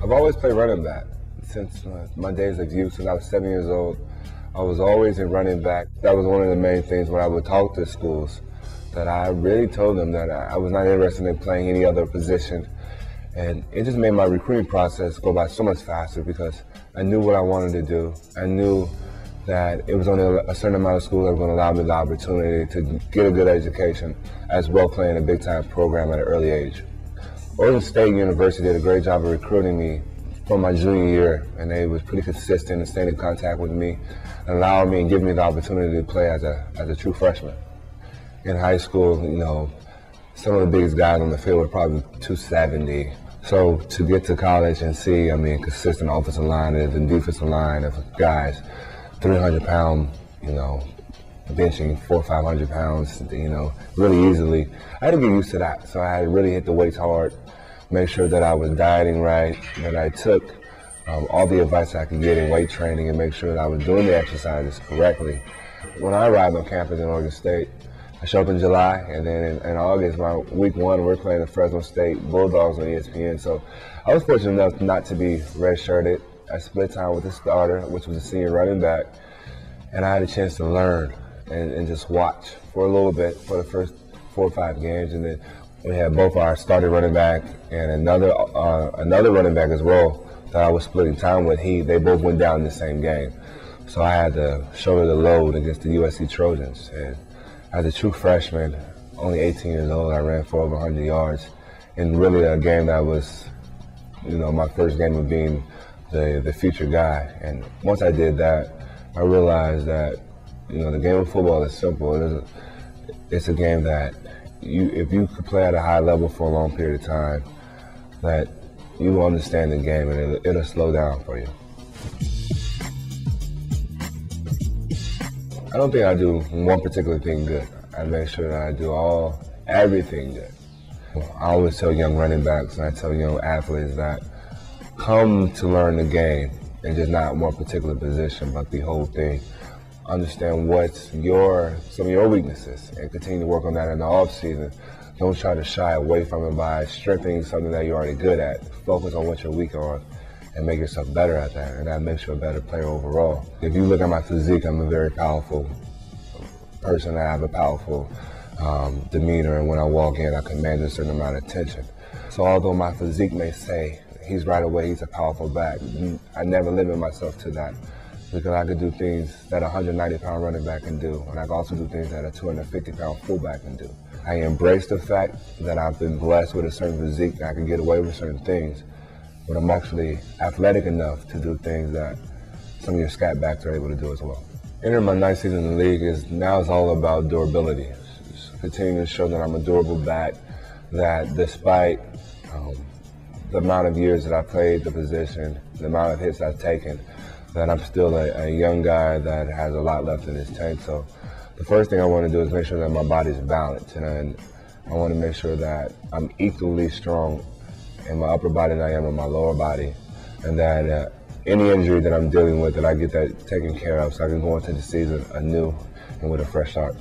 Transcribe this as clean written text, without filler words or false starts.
I've always played running back since my days of youth. Since I was 7 years old, I was always in running back. That was one of the main things when I would talk to schools, that I really told them that I was not interested in playing any other position. And it just made my recruiting process go by so much faster because I knew what I wanted to do. I knew that it was only a certain amount of schools that were going to allow me the opportunity to get a good education as well playing a big-time program at an early age. Oregon State University did a great job of recruiting me from my junior year, and they was pretty consistent and staying in contact with me and allowing me and giving me the opportunity to play as a true freshman. In high school, you know, some of the biggest guys on the field were probably 270. So to get to college and see, I mean, consistent offensive line and defensive line of guys, 300-pound, you know, benching 400 or 500 pounds, you know, really easily. I had to get used to that. So I had to really hit the weights hard, make sure that I was dieting right, that I took all the advice I could get in weight training and make sure that I was doing the exercises correctly. When I arrived on campus in Oregon State, I showed up in July, and then in August, around week 1, we're playing the Fresno State Bulldogs on ESPN. So I was fortunate enough not to be redshirted. I split time with the starter, which was a senior running back, and I had a chance to learn and just watch for a little bit for the first 4 or 5 games, and then we had both our starting running back and another running back as well that I was splitting time with. They both went down in the same game, so I had to shoulder the load against the USC Trojans. And as a true freshman, only 18 years old, I ran for over 100 yards in really a game that was, you know, my first game of being the future guy. And once I did that, I realized that, you know, the game of football is simple. It's a game that if you could play at a high level for a long period of time, that you will understand the game and it'll slow down for you. I don't think I do one particular thing good. I make sure that I do everything good. I always tell young running backs and I tell young athletes that come to learn the game and just not one particular position, but the whole thing. Understand what's some of your weaknesses and continue to work on that in the off season. Don't try to shy away from it by strengthening something that you're already good at. Focus on what you're weak on and make yourself better at that, and that makes you a better player overall. If you look at my physique, I'm a very powerful person. I have a powerful demeanor, and when I walk in, I command a certain amount of attention. So although my physique may say he's right away, he's a powerful back, I never limit myself to that, because I could do things that a 190-pound running back can do, and I can also do things that a 250-pound fullback can do. I embrace the fact that I've been blessed with a certain physique and I can get away with certain things, but I'm actually athletic enough to do things that some of your scat backs are able to do as well. Entering my 9th season in the league is all about durability. Continuing to show that I'm a durable back, that despite the amount of years that I played the position, the amount of hits I've taken, that I'm still a young guy that has a lot left in his tank. So the first thing I want to do is make sure that my body's balanced, and I want to make sure that I'm equally strong in my upper body than I am in my lower body, and that any injury that I'm dealing with, that I get that taken care of so I can go into the season anew and with a fresh start.